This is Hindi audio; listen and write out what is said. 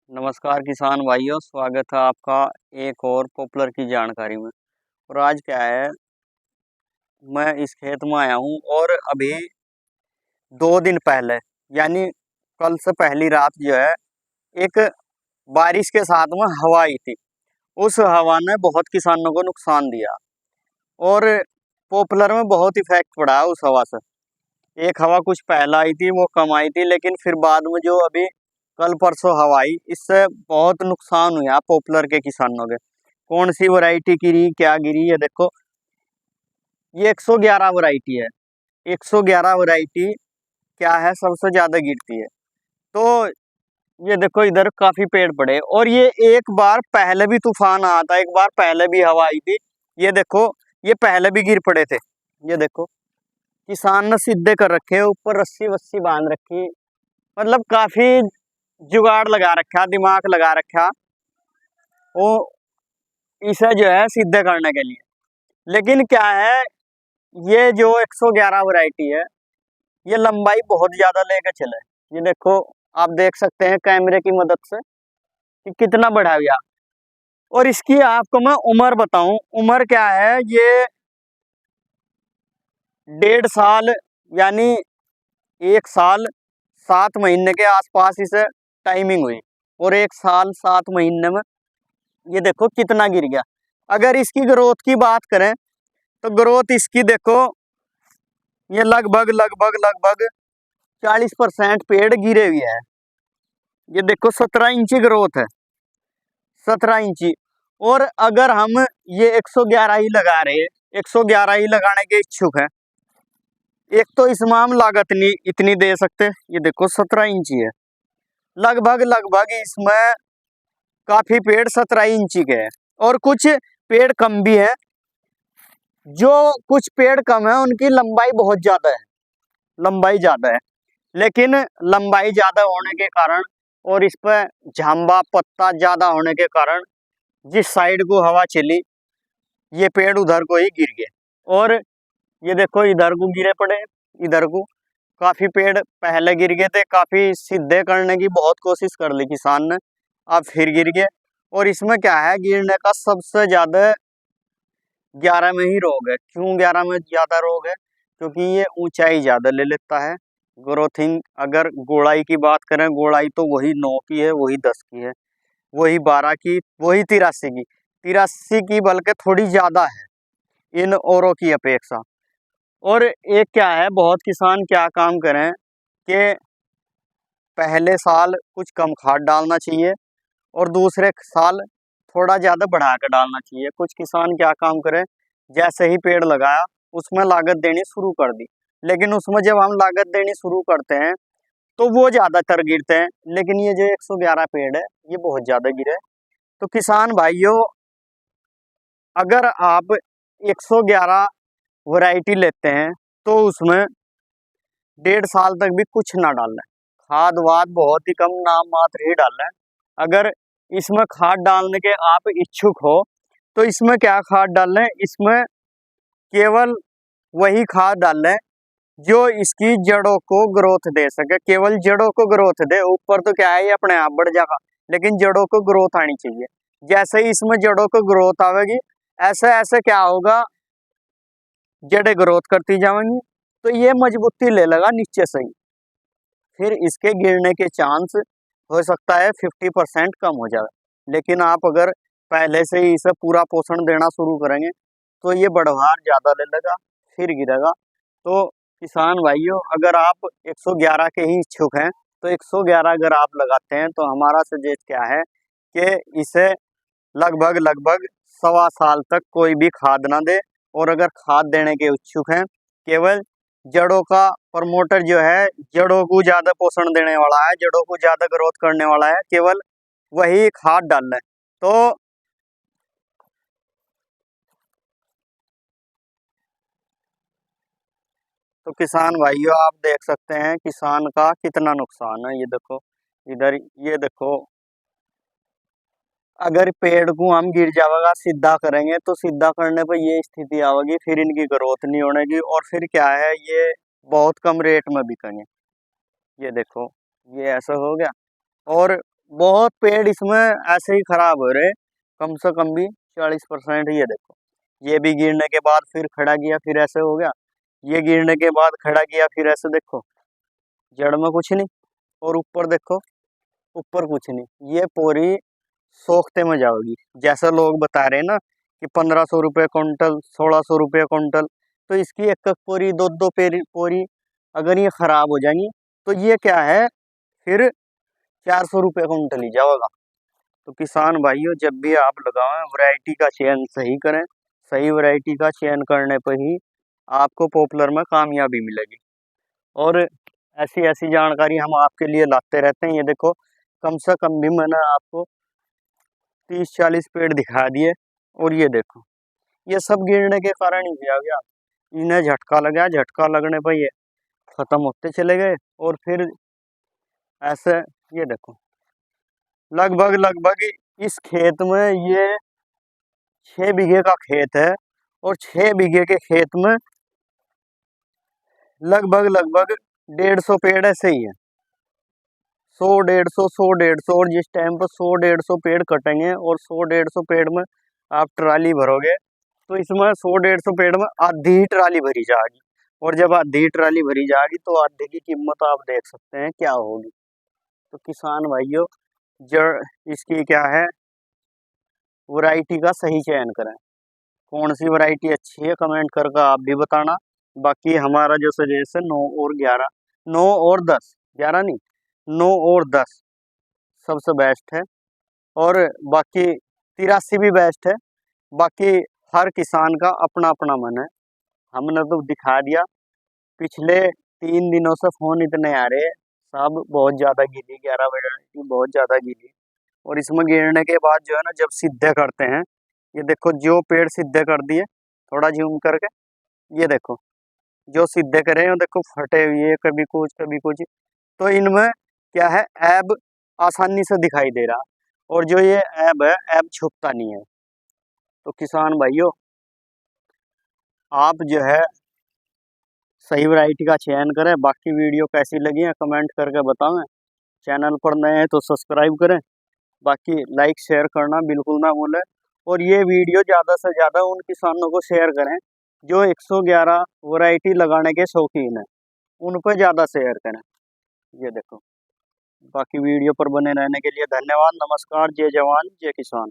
नमस्कार किसान भाइयों, स्वागत है आपका एक और पॉपुलर की जानकारी में। और आज क्या है, मैं इस खेत में आया हूँ और अभी 2 दिन पहले यानी कल से पहली रात जो है एक बारिश के साथ में हवा आई थी। उस हवा ने बहुत किसानों को नुकसान दिया और पॉपुलर में बहुत इफेक्ट पड़ा है उस हवा से। एक हवा कुछ पहला आई थी, वो कम आई थी, लेकिन फिर बाद में जो अभी कल परसों हवा आई, इससे बहुत नुकसान हुआ पॉपुलर के किसानों के। कौन सी वैरायटी गिरी, क्या गिरी, ये देखो। ये 111 वैरायटी है। 111 वैरायटी क्या है, सबसे ज्यादा गिरती है। तो ये देखो, इधर काफी पेड़ पड़े और ये एक बार पहले भी तूफान आया था, एक बार पहले भी हवा आई थी। ये देखो, ये पहले भी गिर पड़े थे। ये देखो, किसान ने सीधे कर रखे, ऊपर रस्सी वस्सी बांध रखी, मतलब काफी जुगाड़ लगा रखा, दिमाग लगा रखा वो इसे जो है सीधे करने के लिए। लेकिन क्या है, ये जो 111 वैरायटी है, ये लंबाई बहुत ज्यादा लेके चले। ये देखो, आप देख सकते हैं कैमरे की मदद से कि कितना बढ़ा गया। और इसकी आपको मैं उम्र बताऊं, उम्र क्या है, ये 1.5 साल यानी 1 साल 7 महीने के आसपास इसे टाइमिंग हुई। और 1 साल 7 महीने में ये देखो कितना गिर गया। अगर इसकी ग्रोथ की बात करें तो ग्रोथ इसकी देखो, ये लगभग लगभग लगभग 40% पेड़ गिरे हुए हैं। ये देखो 17 इंची ग्रोथ है, 17 इंची। और अगर हम ये 111 ही लगा रहे हैं, 111 ही लगाने के इच्छुक है, एक तो इसमें हम लागत नहीं इतनी दे सकते। ये देखो 17 इंची है, लगभग लगभग इसमें काफी पेड़ 17 इंची के हैं। और कुछ पेड़ कम भी है, जो कुछ पेड़ कम है उनकी लंबाई बहुत ज्यादा है, लंबाई ज्यादा है। लेकिन लंबाई ज्यादा होने के कारण और इस पर झांबा पत्ता ज्यादा होने के कारण जिस साइड को हवा चली, ये पेड़ उधर को ही गिर गए। और ये देखो, इधर को गिरे पड़े, इधर को काफी पेड़ पहले गिर गए थे। काफी सीधे करने की बहुत कोशिश कर ली किसान ने, अब फिर गिर गए। और इसमें क्या है, गिरने का सबसे ज्यादा 11 में ही रोग है। क्यों 11 में ज्यादा रोग है? क्योंकि ये ऊंचाई ज्यादा ले लेता है। ग्रोथिंग, अगर गोड़ाई की बात करें, गोड़ाई तो वही 9 की है, वही 10 की है, वही 12 की, वही 83 की, 83 की बल्कि थोड़ी ज्यादा है इन औरों की अपेक्षा। और एक क्या है, बहुत किसान क्या काम करें कि पहले साल कुछ कम खाद डालना चाहिए और दूसरे साल थोड़ा ज्यादा बढ़ा कर डालना चाहिए। कुछ किसान क्या काम करें, जैसे ही पेड़ लगाया उसमें लागत देनी शुरू कर दी, लेकिन उसमें जब हम लागत देनी शुरू करते हैं तो वो ज्यादातर गिरते हैं। लेकिन ये जो 111 पेड़ है, ये बहुत ज्यादा गिरे। तो किसान भाइयों, अगर आप 111 वैरायटी लेते हैं तो उसमें 1.5 साल तक भी कुछ ना डालना है। खाद वाद बहुत ही कम, नाम मात्र ही डालना है। अगर इसमें खाद डालने के आप इच्छुक हो तो इसमें क्या खाद डालना है, इसमें केवल वही खाद डालना है जो इसकी जड़ों को ग्रोथ दे सके, केवल जड़ों को ग्रोथ दे। ऊपर तो क्या है, ये अपने आप बढ़ जाएगा, लेकिन जड़ों को ग्रोथ आनी चाहिए। जैसे ही इसमें जड़ों को ग्रोथ आवेगी, ऐसे ऐसे क्या होगा, जड़ें ग्रोथ करती जाएंगी, तो ये मजबूती ले लेगा नीचे से ही। फिर इसके गिरने के चांस हो सकता है 50% कम हो जाए। लेकिन आप अगर पहले से ही इसे पूरा पोषण देना शुरू करेंगे तो ये बढ़वार ज्यादा ले लेगा, फिर गिरेगा। तो किसान भाइयों, अगर आप 111 के ही इच्छुक हैं तो 111 अगर आप लगाते हैं तो हमारा सजेस्ट क्या है कि इसे लगभग लगभग 1.25 साल तक कोई भी खाद ना दे। और अगर खाद देने के इच्छुक हैं, केवल जड़ों का प्रमोटर जो है, जड़ों को ज्यादा पोषण देने वाला है, जड़ों को ज्यादा ग्रोथ करने वाला है, केवल वही खाद डालना है। तो किसान भाइयों, आप देख सकते हैं किसान का कितना नुकसान है। ये देखो इधर, ये देखो, अगर पेड़ को हम गिर जाएगा सीधा करेंगे तो सीधा करने पर ये स्थिति आवेगी, फिर इनकी ग्रोथ नहीं होगी और फिर क्या है, ये बहुत कम रेट में बिकेंगे। ये देखो, ये ऐसा हो गया। और बहुत पेड़ इसमें ऐसे ही खराब हो रहे, कम से कम भी 40%। ये देखो, ये भी गिरने के बाद फिर खड़ा किया, फिर ऐसे हो गया, ये गिरने के बाद खड़ा किया, फिर ऐसे देखो, जड़ में कुछ नहीं, और ऊपर देखो, ऊपर कुछ नहीं। ये पूरी सोखते में जाओगी, जैसा लोग बता रहे हैं ना कि 1500 रुपये कुंटल, 1600 रुपये कुंटल। तो इसकी एक एक पोरी, दो दो पेरी पोरी अगर ये खराब हो जाएंगी तो ये क्या है, फिर 400 रुपये कुंटल ही जाएगा। तो किसान भाइयों, जब भी आप लगावें, वैरायटी का चयन सही करें। सही वैरायटी का चयन करने पर ही आपको पॉपुलर में कामयाबी मिलेगी। और ऐसी ऐसी जानकारी हम आपके लिए लाते रहते हैं। ये देखो, कम से कम भी मैंने आपको 30-40 पेड़ दिखा दिए, और ये देखो, ये सब गिरने के कारण ही किया गया। इन्हें झटका लगा, झटका लगने पर ये खत्म होते चले गए। और फिर ऐसे, ये देखो, लगभग लगभग इस खेत में ये 6 बीघे का खेत है, और 6 बीघे के खेत में लगभग लगभग 150 पेड़ ऐसे ही है। 100 150, 100 150, और जिस टाइम पर 100 150 पेड़ कटेंगे और 100 150 पेड़ में आप ट्राली भरोगे, तो इसमें 100 150 पेड़ में आधी ही ट्राली भरी जाएगी। और जब आधी ट्राली भरी जाएगी तो आधे की कीमत आप देख सकते हैं क्या होगी। तो किसान भाइयों, जड़ इसकी क्या है, वैरायटी का सही चयन करें। कौन सी वैरायटी अच्छी है कमेंट करके आप भी बताना। बाकी हमारा जो सजेशन 9 और 11, 9 और 10, 11 नहीं, 9 और 10 सबसे बेस्ट है। और बाकी 83 भी बेस्ट है। बाकी हर किसान का अपना अपना मन है। हमने तो दिखा दिया। पिछले 3 दिनों से फोन इतने आ रहे हैं, सब बहुत ज्यादा गिरी, 11 बजे की बहुत ज्यादा गिरी। और इसमें गिरने के बाद जो है ना, जब सीधे करते हैं, ये देखो जो पेड़ सीधे कर दिए, थोड़ा जूम करके, ये देखो जो सीधे करे हैं, देखो फटे हुए, कभी कुछ कभी कुछ। तो इनमें क्या है, ऐब आसानी से दिखाई दे रहा। और जो ये ऐब है, ऐब छुपता नहीं है। तो किसान भाइयों, आप जो है सही वैरायटी का चयन करें। बाकी वीडियो कैसी लगी है कमेंट करके बताएं। चैनल पर नए हैं तो सब्सक्राइब करें। बाकी लाइक शेयर करना बिल्कुल ना भूलें। और ये वीडियो ज़्यादा से ज़्यादा उन किसानों को शेयर करें जो 111 वैरायटी लगाने के शौकीन हैं, उन पर ज़्यादा शेयर करें। ये देखो, बाकी वीडियो पर बने रहने के लिए धन्यवाद। नमस्कार। जय जवान जय किसान।